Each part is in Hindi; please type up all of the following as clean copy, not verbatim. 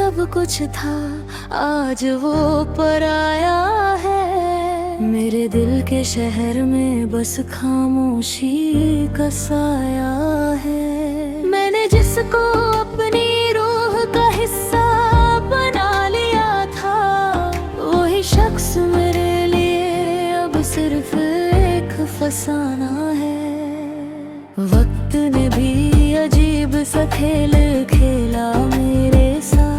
सब कुछ था, आज वो पराया है। मेरे दिल के शहर में बस खामोशी का साया है। मैंने जिसको अपनी रूह का हिस्सा बना लिया था, वही शख्स मेरे लिए अब सिर्फ एक फसाना है। वक्त ने भी अजीब सा खेल खेला मेरे साथ,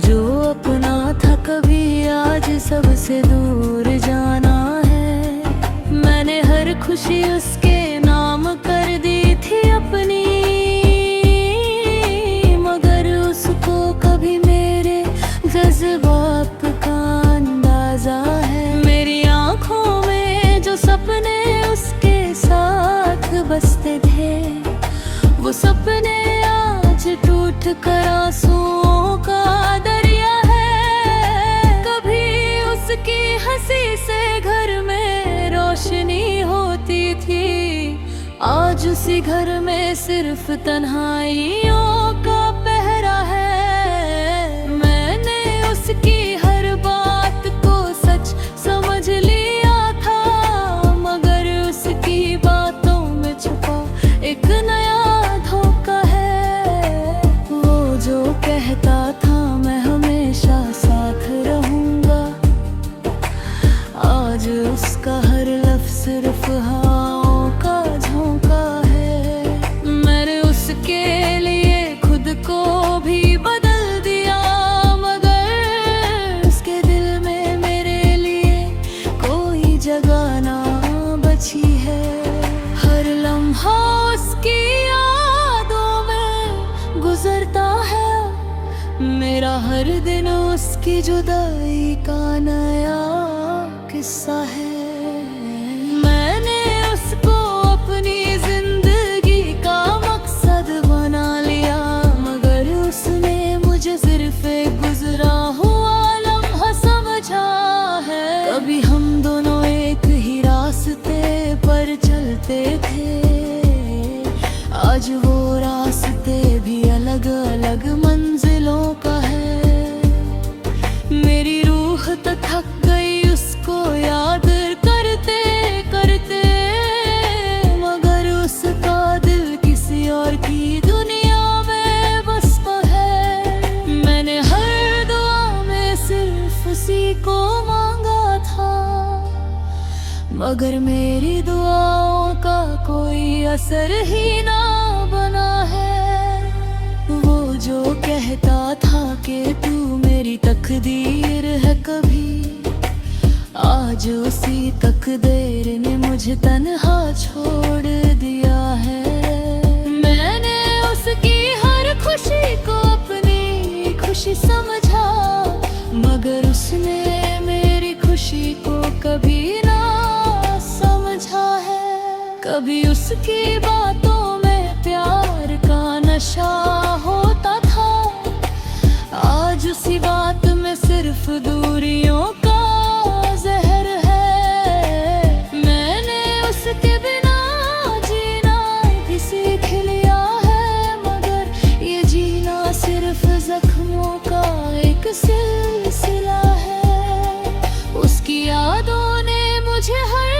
जो अपना था कभी आज सबसे दूर जाना है। मैंने हर खुशी उसके नाम कर दी थी अपनी, मगर उसको कभी मेरे जज्बात का अंदाजा है। मेरी आंखों में जो सपने उसके साथ बसते थे, वो सपने आज टूट कर आंसुओं का दरिया है। कभी उसकी हंसी से घर में रोशनी होती थी, आज उसी घर में सिर्फ तन्हाइयों का पहरा है। मैंने उसकी हर बात को सच समझ लिया था, मगर उसकी बातों में छुपा एक नया धोखा है। वो जो कहता था मैं हमेशा साथ रहूंगा, आज उसका हर लफ्ज़ सिर्फ हवाओं का झोंका है। मैंने उसके लिए खुद को भी बदल दिया, मगर उसके दिल में मेरे लिए कोई जगह ना बची है। हर लम्हा उसकी यादों में गुजरता है, मेरा हर दिन उसकी जुदाई का नया किस्सा है। मैंने उसको अपनी जिंदगी का मकसद बना लिया, मगर उसने मुझे सिर्फ एक गुजरा हुआ लम्हा समझा है। कभी हम दोनों एक ही रास्ते पर चलते थे, आज वो रास्ते भी अलग अलग मंजिलों का है। मेरी रूह तो थक गई उसको याद करते करते, मगर उसका दिल किसी और की दुनिया में बस है। मैंने हर दुआ में सिर्फ उसी को मांगा था, मगर मेरी दुआओं का कोई असर ही ना बना है। वो जो कहता था कि तू मेरी तकदीर है, कभी आज उसी तकदीर ने मुझे तन्हा छोड़ दिया है। मैंने उसकी हर खुशी को अपनी खुशी समझा, मगर उसने मेरी खुशी को कभी ना समझा है। कभी उसकी बातों में प्यार का नशा होता था, आज उसी बात में सिर्फ दूरियों का जहर है। मैंने उसके बिना जीना भी सीख लिया है, मगर ये जीना सिर्फ जख्मों का एक सिलसिला है। उसकी यादों ने मुझे हर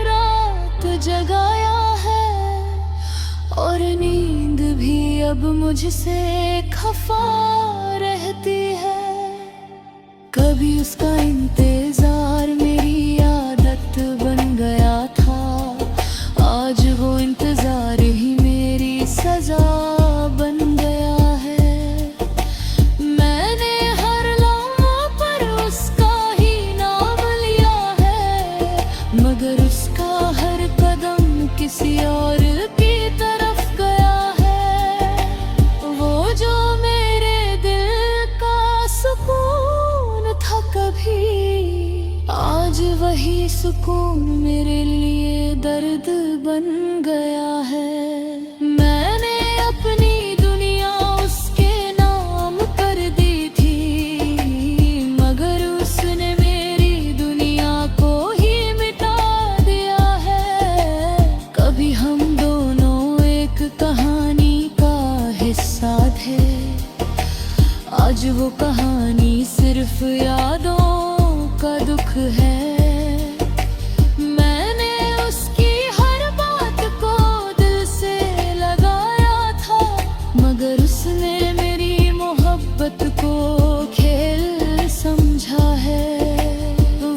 रात जगाया है, और नींद भी अब मुझसे खफा रहती है। कभी उसका इंतजार मेरी आदत बन गया था, आज वो इंतजार ही मेरी सजा बन गया है। मैंने हर लम्हा पर उसका ही नाम लिया है, मगर उसका हर कदम किसी और की तरफ गया है। वो जो मेरे दिल का सुकून था कभी, आज वही सुकून मेरे लिए दर्द बन गया है। मैंने अपनी दुनिया उसके नाम कर दी थी, मगर उसने मेरी दुनिया को ही मिटा दिया है। कभी हम दोनों एक कहानी का हिस्सा थे, वो कहानी सिर्फ यादों का दुख है। मैंने उसकी हर बात को दिल से लगाया था, मगर उसने मेरी मोहब्बत को खेल समझा है।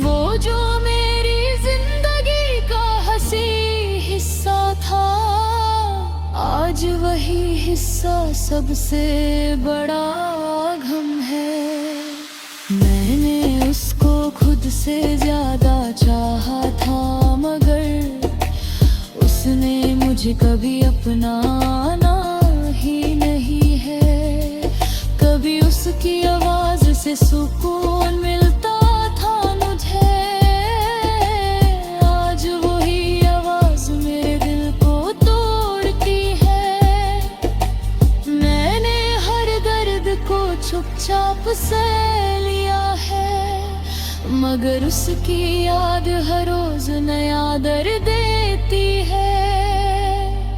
वो जो मेरी जिंदगी का हंसी हिस्सा था, आज वही हिस्सा सबसे बड़ा गम है। मैंने उसको खुद से ज्यादा चाहा था, मगर उसने मुझे कभी अपनाना ही नहीं है। कभी उसकी आवाज से सुकून मिलता था मुझे, आज वही आवाज मेरे दिल को तोड़ती है। मैंने हर दर्द को चुपचाप से लिया है, मगर उसकी याद हर रोज नया दर्द देती है।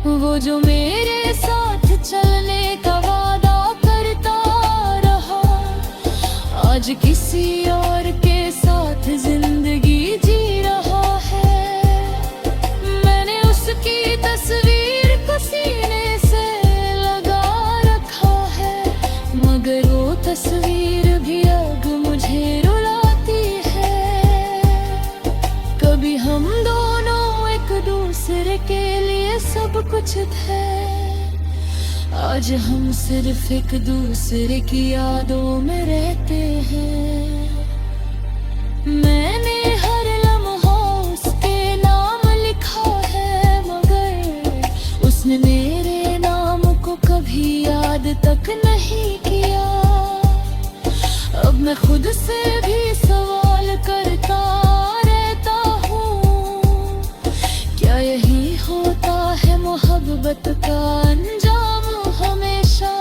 वो जो मेरे साथ चलने का वादा करता रहा, आज किसी और के साथ जिंदगी जी रहा है। मैंने उसकी तस्वीर को सीने से लगा रखा है, मगर वो तस्वीर भी अब मुझे रुलाती है। कभी हम दोनों एक दूसरे के लिए सब कुछ थे, आज हम सिर्फ एक दूसरे की यादों में रहते हैं। मैंने हर लम्हा उसके नाम लिखा है, मगर उसने मेरे नाम को कभी याद तक नहीं किया। अब मैं खुद से भी सवाल करता रहता हूँ, क्या यही होता है मोहब्बत का अंजाम हमेशा?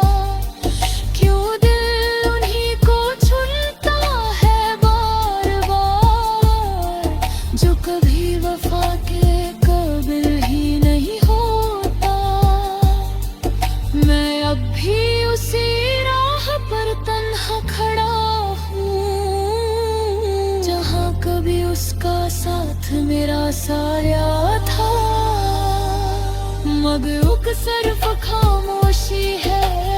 क्यों दिल उन्हीं को चुनता है बार बार, जो कभी वफा के काबिल ही नहीं होता? मैं अब भी उसी राह पर तन्हा खड़ा हूँ, जहाँ कभी उसका साथ मेरा साया था। मगर सिर्फ खामोशी है